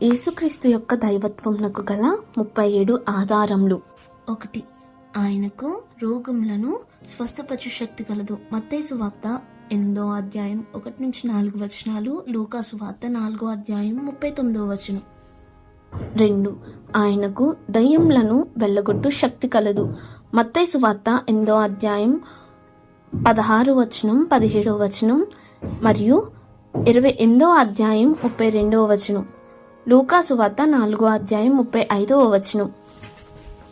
యేసుక్రీస్తు యొక్క దైవత్వమునకు గల 37 ఆధారములు. 1. ఆయనకు రోగములను స్వస్థపరచు శక్తి కలదు. మత్తయి సువార్త 8వ అధ్యాయం 1-4 వచనాలు, లూకా సువార్త 4వ అధ్యాయం 39వ వచనం. 2. ఆయనకు దయ్యములను వెళ్ళగొట్టు శక్తి కలదు. మత్తయి సువార్త 8వ అధ్యాయం 16వ వచనం, 17వ వచనం మరియు 28వ అధ్యాయం 32వ వచనం. లూకా సువార్త 4వ అధ్యాయం 35వ వచనం.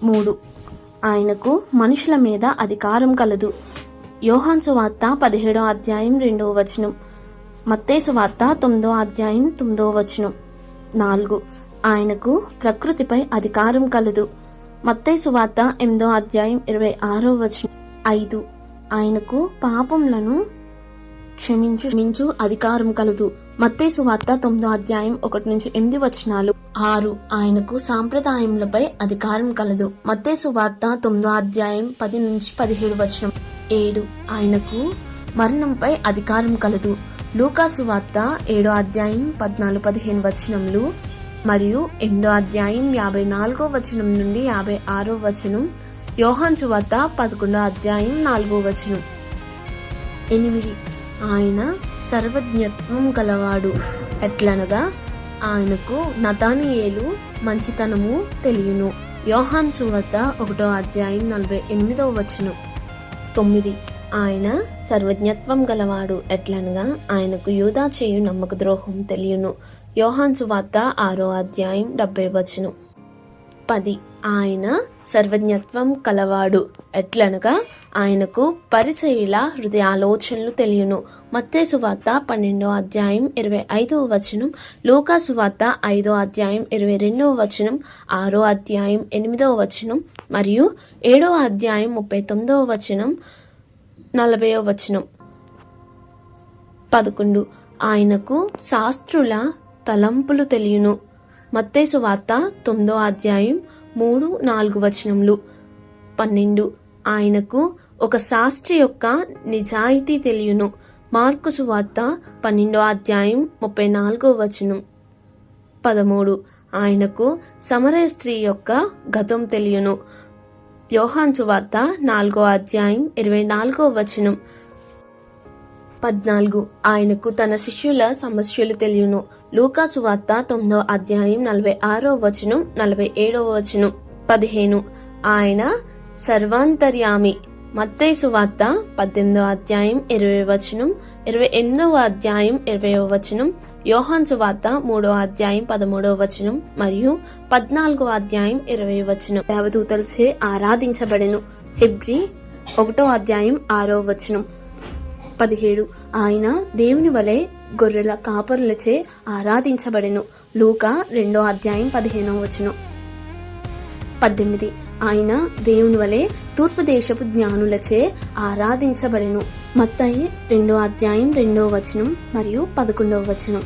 3. ఆయనకు మనుషుల మీద అధికారం కలదు. యోహాను సువార్త 17వ అధ్యాయం 2వ వచనం, మత్తయి సువార్త 9వ అధ్యాయం 9వ వచనం. 4. ఆయనకు ప్రకృతిపై అధికారం కలదు. మత్తయి సువార్త 8వ అధ్యాయం 26వ వచనం. 5. ఆయనకు పాపములను క్షమించు అధికారం కలదు. మత్తయి సువార్త 9వ అధ్యాయం 1-8 వచనాలు. 6. ఆయనకు సాంప్రదాయములపై అధికారం కలదు. మత్తయి సువార్త 9వ అధ్యాయం 10-17 వచనం. 7. ఆయనకు మరణంపై అధికారం కలదు. లూకా సువార్త 7వ అధ్యాయం 14-15 వచనములు మరియు 8వ అధ్యాయం 54వ వచనం నుండి 56వ వచనం. యోహాను సువార్త 11వ అధ్యాయం 4వ వచనం. 8. ఆయన సర్వజ్ఞత్వం గలవాడు. ఎట్లనగా ఆయనకు నతానియేలు మంచితనము తెలియను. యోహాను సువార్త 1వ అధ్యాయం 48వ వచనం. 9. ఆయన సర్వజ్ఞత్వం గలవాడు. ఎట్లనగా ఆయనకు యూదా చేయు నమ్మక ద్రోహం తెలియను. యోహాను సువార్త 6వ అధ్యాయం 70వ వచనం. 10. ఆయన సర్వజ్ఞత్వం కలవాడు. ఎట్లనగా ఆయనకు పరిసయ్యుల హృదయాలోచనలు తెలియను. మత్తయి సువార్త 12వ అధ్యాయం 25వ వచనం, లూకా సువార్త 5వ అధ్యాయం 22వ వచనం, 6వ అధ్యాయం 8వ వచనం మరియు 7వ అధ్యాయం 39వ వచనం, 40వ వచనం. 11. ఆయనకు శాస్త్రుల తలంపులు తెలియను. మత్తయి సువార్త 9వ అధ్యాయం 3-4 వచనములు. 12. ఆయనకు ఒక శాస్త్రి యొక్క నిజాయితీ తెలియను. మార్కు సువార్త 12వ అధ్యాయం 34వ వచనం. 13. ఆయనకు సమరయ స్త్రీ యొక్క గతం తెలియను. యోహాను సువార్త 4వ అధ్యాయం 24వ వచనం. 14. ఆయనకు తన శిష్యుల సమస్యలు తెలియను. లూకా సువార్త 9వ అధ్యాయం 46వ వచనం, 47వ వచనం. 15. ఆయన సర్వాంతర్యామి. మత్తయి సువార్త 18వ అధ్యాయం 20వ వచనం, 28వ అధ్యాయం 20వ వచనం. యోహాను సువార్త 3వ అధ్యాయం 13వ వచనం మరియు 14వ అధ్యాయం 20వ వచనం. దేవదూతలచే ఆరాధించబడెను. హెబ్రీ 1వ అధ్యాయం 6వ వచనం. 17. ఆయన దేవుని వలె గొర్రెల కాపరులచే ఆరాధించబడెను. లూకా 2వ అధ్యాయం 15వ వచనం. 18. ఆయన దేవుని వలె తూర్పు దేశపు జ్ఞానులచే ఆరాధించబడెను. మత్తయి 2వ అధ్యాయం 2వ వచనం మరియు 11వ వచనం.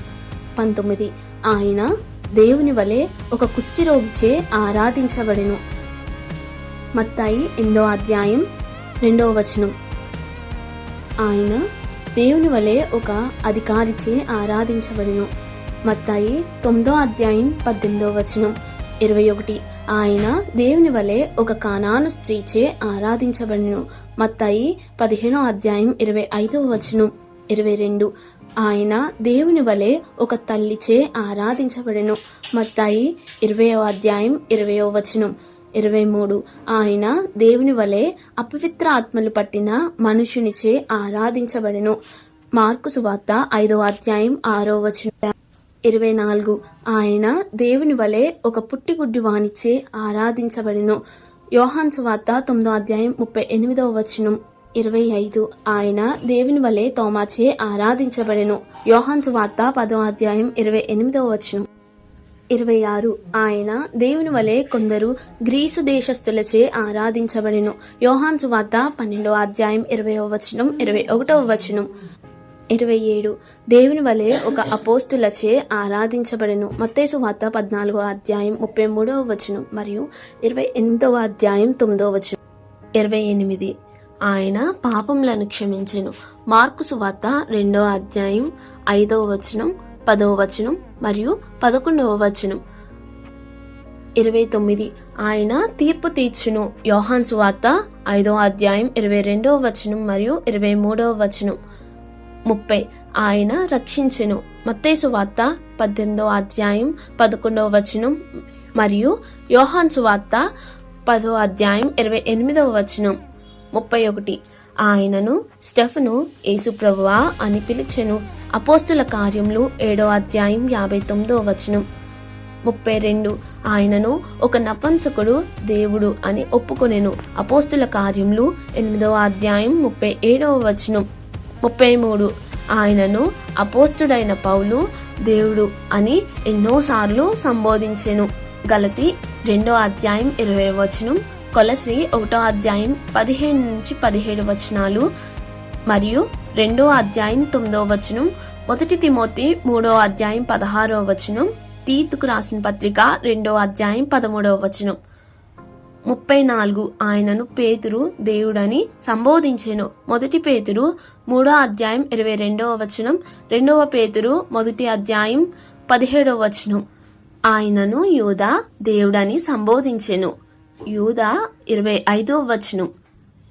19. ఆయన దేవుని వలె ఒక కుష్ఠరోగిచే ఆరాధించబడెను. మత్తయి 8వ అధ్యాయం 2వ వచనం. ఆయన దేవుని వలె ఒక అధికారిచే ఆరాధించబడెను. మత్తయి 9వ అధ్యాయం 18వ వచనం. 21. ఆయన దేవుని వలె ఒక కానాను స్త్రీచే ఆరాధించబడెను. మత్తయి 15వ అధ్యాయం 25వ వచనం. 22. ఆయన దేవుని వలె ఒక తల్లిచే ఆరాధించబడెను. మత్తయి 20వ అధ్యాయం 20వ వచనం. 23. ఆయన దేవుని వలె అపవిత్ర ఆత్మలు పట్టిన మనుషునిచే ఆరాధించబడెను. మార్కు సువార్త 5వ అధ్యాయం 6వ వచనం. 24. ఆయన దేవుని వలె ఒక పుట్టిగుడ్డి వానిచే ఆరాధించబడెను. యోహాను సువార్త 9వ అధ్యాయం 38వ వచనం. 25. ఆయన దేవుని వలె తోమాచే ఆరాధించబడెను. యోహాను సువార్త 10వ అధ్యాయం 28వ వచనం. 26. ఆయన దేవుని వలె కొందరు గ్రీసు దేశస్థులచే ఆరాధించబడెను. యోహాను సువార్త 12వ అధ్యాయం 20వ వచనం, 21వ వచనం. 27. దేవుని వలె ఒక అపోస్తులచే ఆరాధించబడెను. మత్తయి సువార్త 14వ అధ్యాయం 33వ వచనం మరియు 28వ అధ్యాయం 9వ వచనం. 28. ఆయన పాపములను క్షమించెను. మార్కు సువార్త 2వ అధ్యాయం 5వ వచనం, 10వ వచనం మరియు 11వ వచనం. 29 ఆయన తీర్పు తీర్చును. యోహాను సువార్త 5వ అధ్యాయం 22వ వచనం మరియు 23వ వచనం. 30 ఆయన రక్షించెను. మత్తయి సువార్త 18వ అధ్యాయం 11వ వచనం మరియు యోహాను సువార్త 10వ అధ్యాయం 28వ వచనం. 31 ఆయనను స్టెఫను యేసు ప్రభువా అని పిలిచెను. అపోస్తుల కార్యములు 7వ అధ్యాయం 59వ వచనం. 32 ఆయనను ఒక నపుంసకుడు దేవుడు అని ఒప్పుకొనెను. అపోస్తుల కార్యములు 8వ అధ్యాయం 37వ వచనం. 33 ఆయనను అపోస్తుడైన పౌలు దేవుడు అని ఎన్నోసార్లు సంబోధించెను. గలతీ 2వ అధ్యాయం 20వ వచనం, కొలస్సీ 1వ అధ్యాయం 15 నుంచి 17 వచనాలు మరియు 2వ అధ్యాయం 9వ వచనం, 1 తిమోతి 3వ అధ్యాయం 16వ వచనం, తీతుకు రాసిన పత్రిక 2వ అధ్యాయం 13వ వచనం. 34 ఆయనను పేతురు దేవుడని సంబోధించెను. 1 పేతురు 3వ అధ్యాయం 22వ వచనం, 2వ పేతురు 1వ అధ్యాయం 17వ వచనం. ఆయనను యూదా దేవుడని సంబోధించెను. యూదా 25వ వచనం.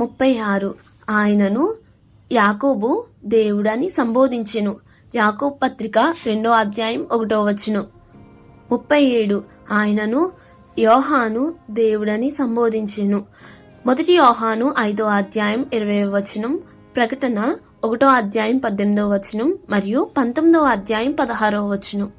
36 ఆయనను యాకోబు దేవుడని సంబోధించెను. యాకోబు పత్రిక 2వ అధ్యాయం 1వ వచనం. 37 ఆయనను యోహాను దేవుడని సంబోధించెను. 1 యోహాను 5వ అధ్యాయం 20వ వచనం, ప్రకటన 1వ అధ్యాయం 18వ వచనం మరియు 19వ అధ్యాయం 16వ వచనం.